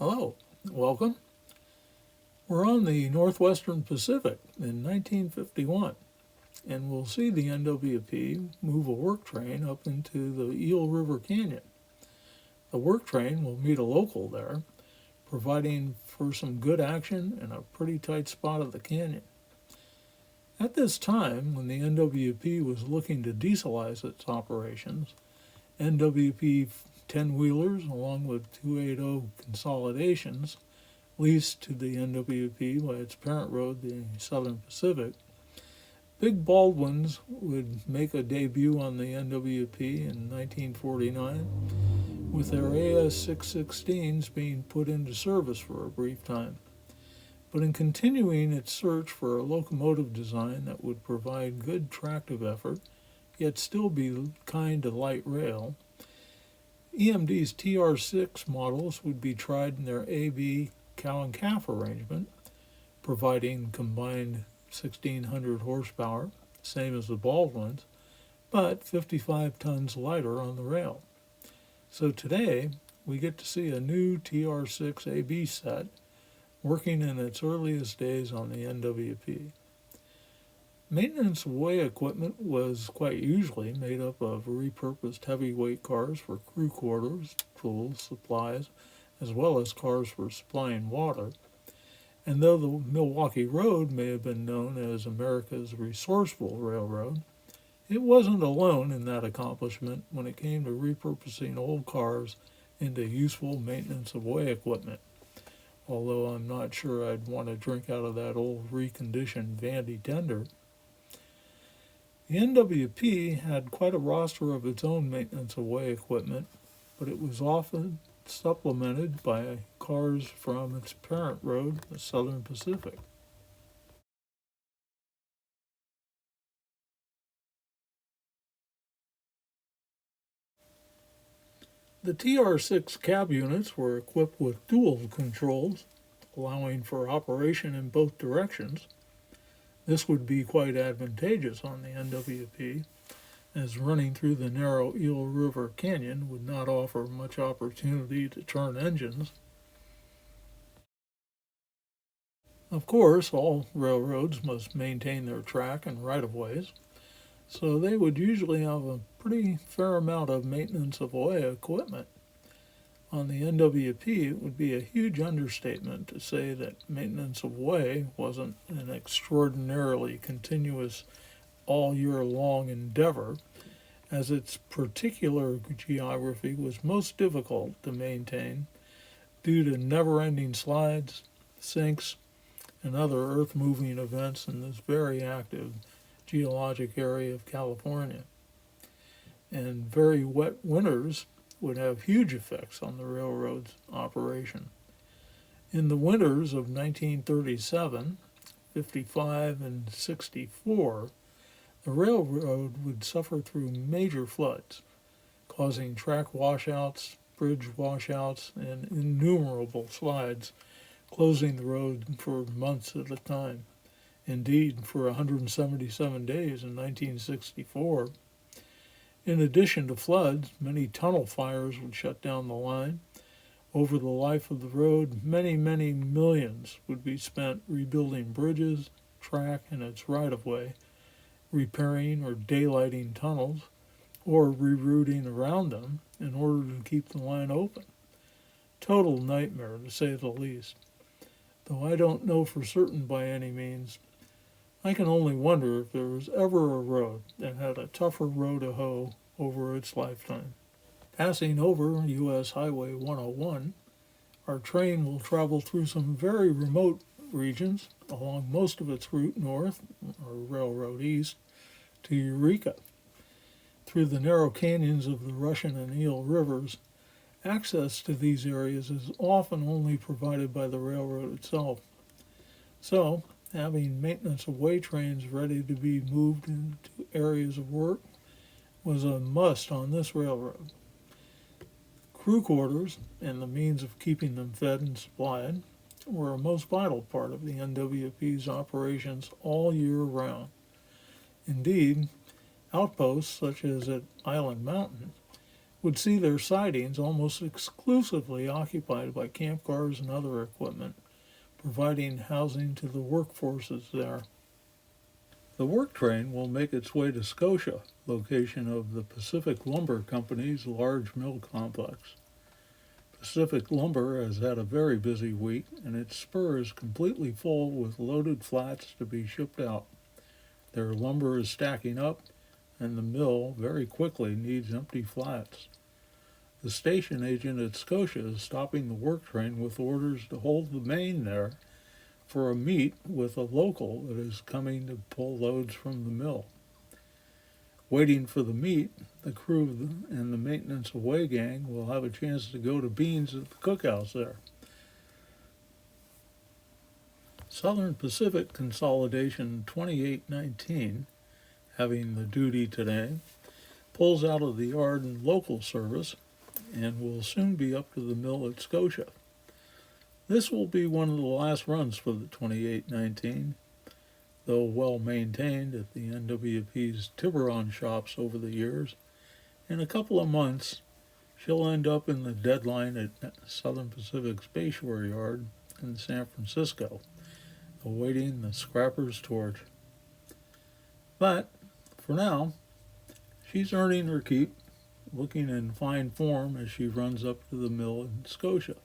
Hello, welcome. We're on the Northwestern Pacific in 1951, and we'll see the NWP move a work train up into the Eel River Canyon. The work train will meet a local there, providing for some good action in a pretty tight spot of the canyon. At this time, when the NWP was looking to dieselize its operations, NWP 10-wheelers along with 280 consolidations leased to the NWP by its parent road, the Southern Pacific. Big Baldwins would make a debut on the NWP in 1949, with their AS616s being put into service for a brief time. But in continuing its search for a locomotive design that would provide good tractive effort, yet still be kind to light rail, EMD's TR6 models would be tried in their AB cow and calf arrangement, providing combined 1,600 horsepower, same as the Baldwins, but 55 tons lighter on the rail. So today, we get to see a new TR6 AB set working in its earliest days on the NWP. Maintenance of way equipment was quite usually made up of repurposed heavyweight cars for crew quarters, tools, supplies, as well as cars for supplying water. And though the Milwaukee Road may have been known as America's resourceful railroad, it wasn't alone in that accomplishment when it came to repurposing old cars into useful maintenance of way equipment. Although I'm not sure I'd want to drink out of that old reconditioned Vandy tender. The NWP had quite a roster of its own maintenance of way equipment, but it was often supplemented by cars from its parent road, the Southern Pacific. The TR6 cab units were equipped with dual controls, allowing for operation in both directions. This would be quite advantageous on the NWP, as running through the narrow Eel River Canyon would not offer much opportunity to turn engines. Of course, all railroads must maintain their track and right-of-ways, so they would usually have a pretty fair amount of maintenance of way equipment. On the NWP, it would be a huge understatement to say that maintenance of way wasn't an extraordinarily continuous all-year-long endeavor, as its particular geography was most difficult to maintain due to never-ending slides, sinks, and other earth-moving events in this very active geologic area of California. And very wet winters would have huge effects on the railroad's operation. In the winters of 1937, 55, and 64, the railroad would suffer through major floods, causing track washouts, bridge washouts, and innumerable slides, closing the road for months at a time. Indeed, for 177 days in 1964. In addition to floods, many tunnel fires would shut down the line. Over the life of the road, many millions would be spent rebuilding bridges, track, and its right-of-way, repairing or daylighting tunnels, or rerouting around them in order to keep the line open. Total nightmare, to say the least. Though I don't know for certain by any means, I can only wonder if there was ever a road that had a tougher row to hoe over its lifetime. Passing over U.S. Highway 101, our train will travel through some very remote regions along most of its route north, or railroad east, to Eureka. Through the narrow canyons of the Russian and Eel Rivers, access to these areas is often only provided by the railroad itself. So, having maintenance of way trains ready to be moved into areas of work was a must on this railroad. Crew quarters and the means of keeping them fed and supplied were a most vital part of the NWP's operations all year round. Indeed, outposts such as at Island Mountain would see their sidings almost exclusively occupied by camp cars and other equipment, providing housing to the workforces there. The work train will make its way to Scotia, location of the Pacific Lumber Company's large mill complex. Pacific Lumber has had a very busy week, and its spur is completely full with loaded flats to be shipped out. Their lumber is stacking up, and the mill very quickly needs empty flats. The station agent at Scotia is stopping the work train with orders to hold the main there for a meet with a local that is coming to pull loads from the mill. Waiting for the meet, the crew and the maintenance away gang will have a chance to go to beans at the cookhouse there. Southern Pacific Consolidation 2819, having the duty today, pulls out of the yard in local service and will soon be up to the mill at Scotia. This will be one of the last runs for the 2819, though well maintained at the NWP's Tiburon shops over the years. In a couple of months, she'll end up in the deadline at Southern Pacific's Bayshore Yard in San Francisco, awaiting the scrapper's torch. But, for now, she's earning her keep, looking in fine form as she runs up to the mill in Scotia.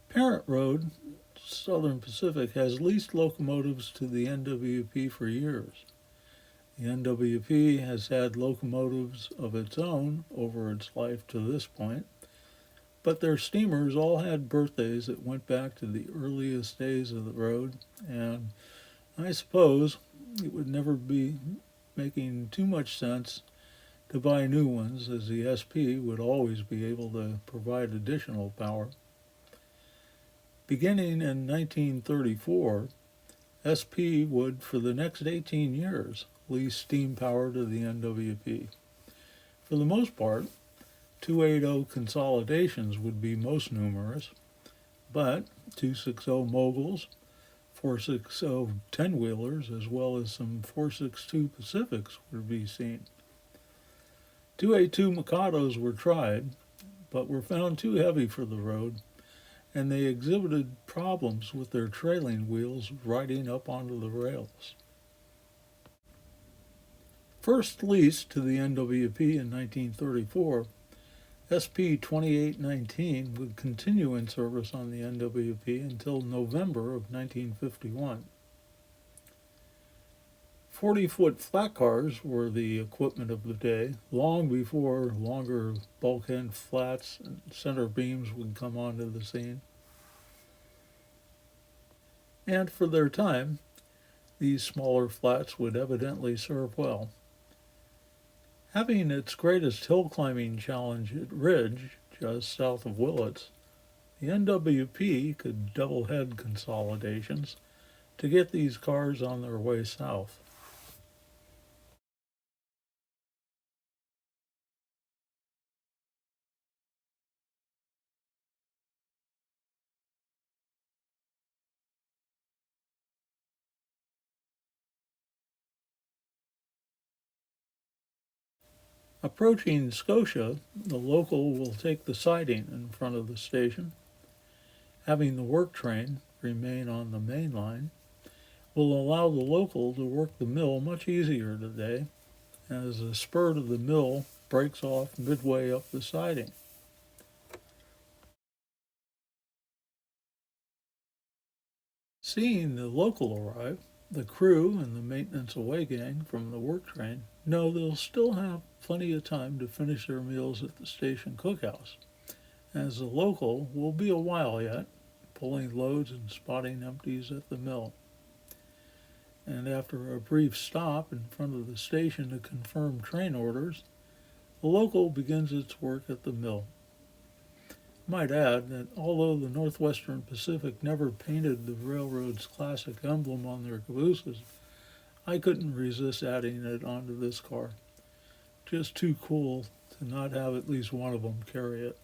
Parent Road, Southern Pacific, has leased locomotives to the NWP for years. The NWP has had locomotives of its own over its life to this point, but their steamers all had birthdays that went back to the earliest days of the road, and I suppose it would never be making too much sense to buy new ones, as the SP would always be able to provide additional power. Beginning in 1934, SP would, for the next 18 years, lease steam power to the NWP. For the most part, 280 consolidations would be most numerous, but 260 moguls, 460 10-wheelers, as well as some 462 Pacifics would be seen. 282 Mikados were tried, but were found too heavy for the road, and they exhibited problems with their trailing wheels riding up onto the rails. First leased to the NWP in 1934, SP 2819 would continue in service on the NWP until November of 1951. 40-foot flat cars were the equipment of the day, long before longer bulkhead flats and center beams would come onto the scene. And for their time, these smaller flats would evidently serve well. Having its greatest hill climbing challenge at Ridge, just south of Willits, the NWP could double head consolidations to get these cars on their way south. Approaching Scotia, the local will take the siding in front of the station. Having the work train remain on the main line will allow the local to work the mill much easier today, as the spur to the mill breaks off midway up the siding. Seeing the local arrive, the crew and the maintenance away gang from the work train know they'll still have plenty of time to finish their meals at the station cookhouse, as the local will be a while yet, pulling loads and spotting empties at the mill. And after a brief stop in front of the station to confirm train orders, the local begins its work at the mill. Might add that although the Northwestern Pacific never painted the railroad's classic emblem on their cabooses, I couldn't resist adding it onto this car. Just too cool to not have at least one of them carry it.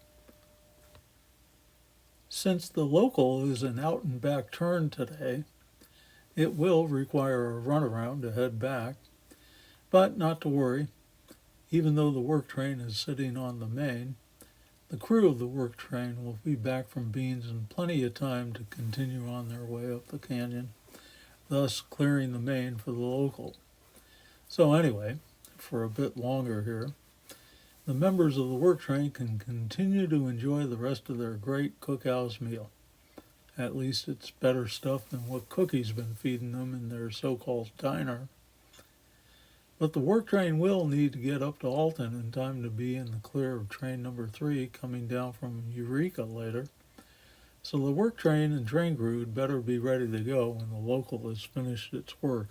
Since the local is an out and back turn today, it will require a runaround to head back, but not to worry. Even though the work train is sitting on the main, the crew of the work train will be back from beans in plenty of time to continue on their way up the canyon, thus clearing the main for the local. So anyway, for a bit longer here, the members of the work train can continue to enjoy the rest of their great cookhouse meal. At least it's better stuff than what Cookie's been feeding them in their so-called diner. But the work train will need to get up to Alton in time to be in the clear of train number 3 coming down from Eureka later. So the work train and train crew had better be ready to go when the local has finished its work.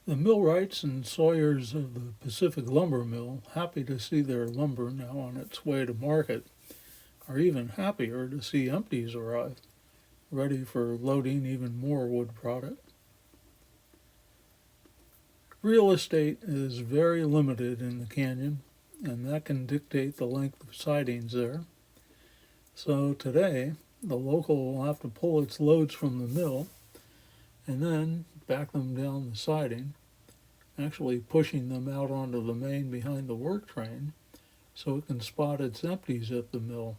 The millwrights and sawyers of the Pacific Lumber Mill, happy to see their lumber now on its way to market, are even happier to see empties arrive, ready for loading even more wood product. Real estate is very limited in the canyon, and that can dictate the length of sidings there. So today, the local will have to pull its loads from the mill and then back them down the siding, actually pushing them out onto the main behind the work train so it can spot its empties at the mill.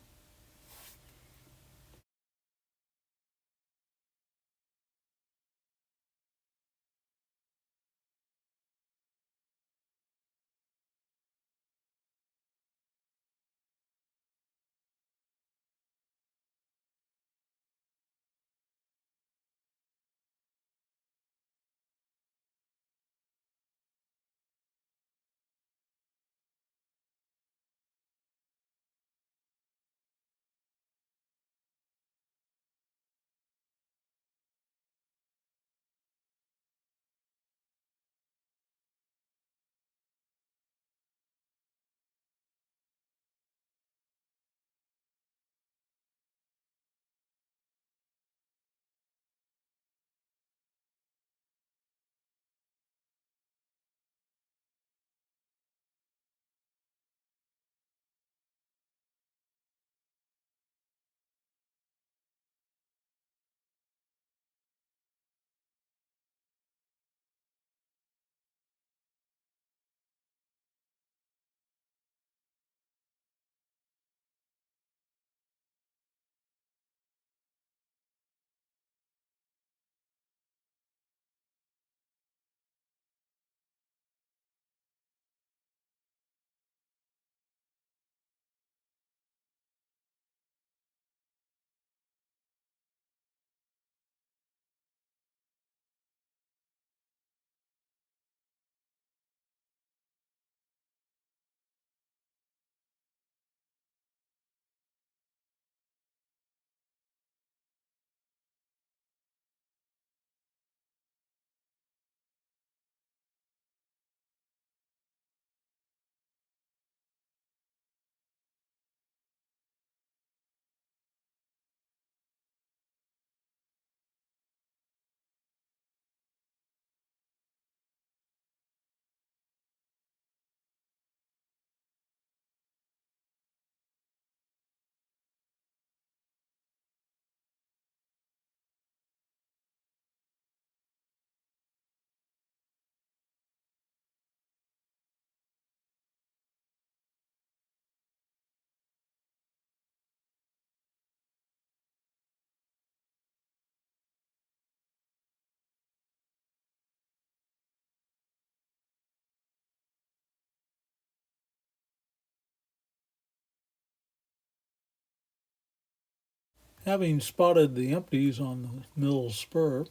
Having spotted the empties on the mill's spur,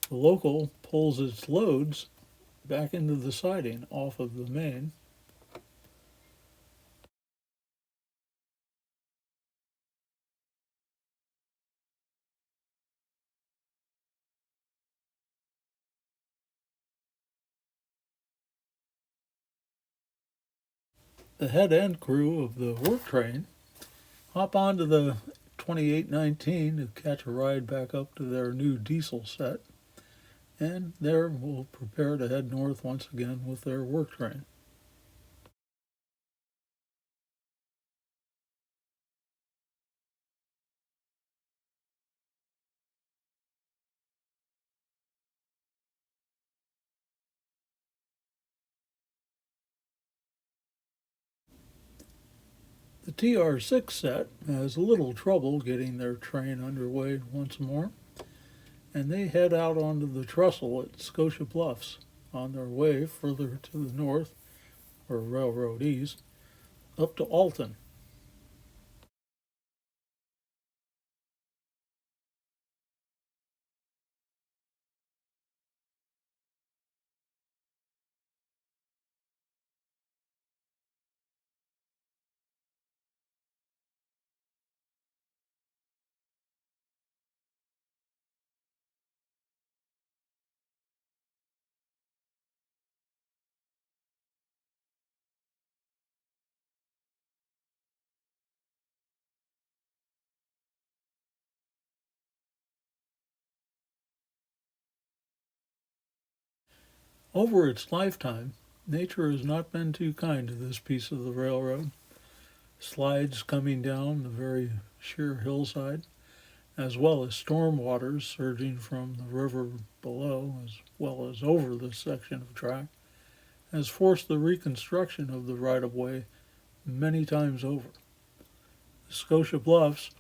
the local pulls its loads back into the siding off of the main. The head end crew of the work train hop onto the 2819 to catch a ride back up to their new diesel set, and there will prepare to head north once again with their work train. The TR6 set has a little trouble getting their train underway once more, and they head out onto the trestle at Scotia Bluffs on their way further to the north, or railroad east, up to Alton. Over its lifetime, nature has not been too kind to this piece of the railroad. Slides coming down the very sheer hillside, as well as storm waters surging from the river below, as well as over this section of track, has forced the reconstruction of the right-of-way many times over. The Scotia Bluffs,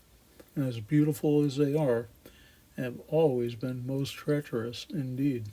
as beautiful as they are, have always been most treacherous indeed.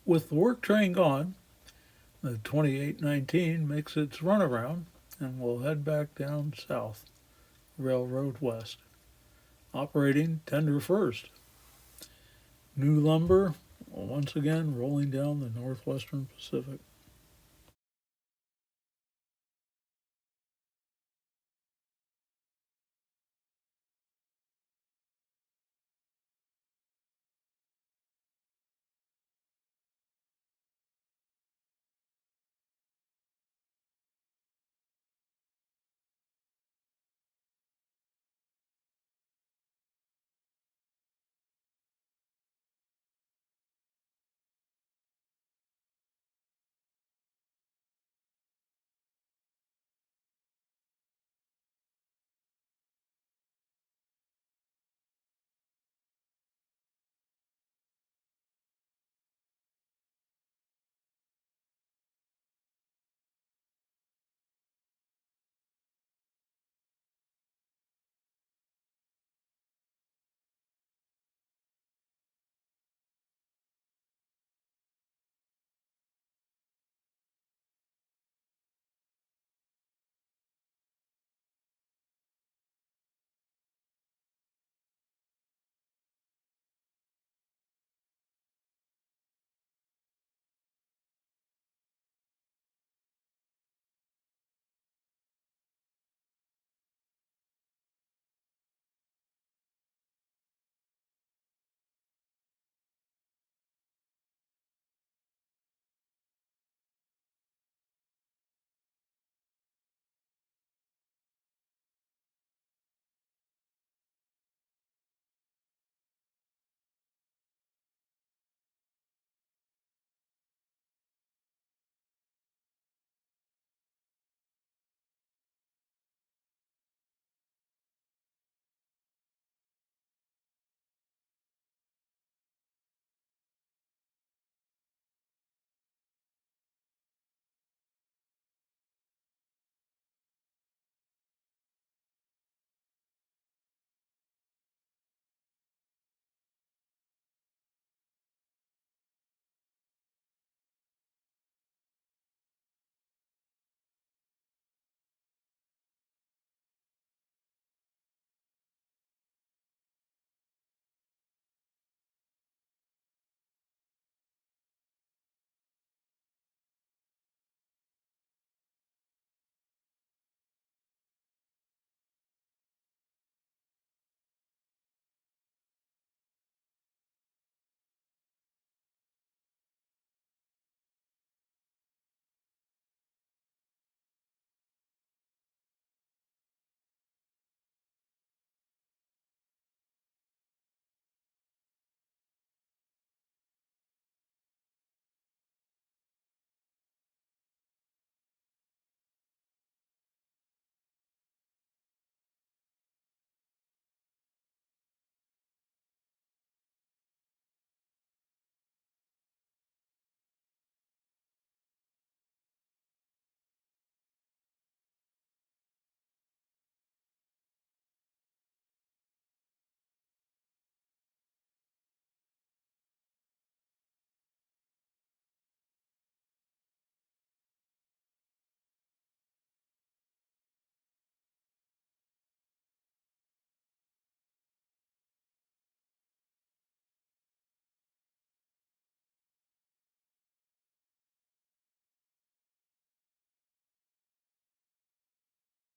With the work train gone, the 2819 makes its runaround and will head back down south, Railroad West, operating tender first. New lumber once again rolling down the Northwestern Pacific.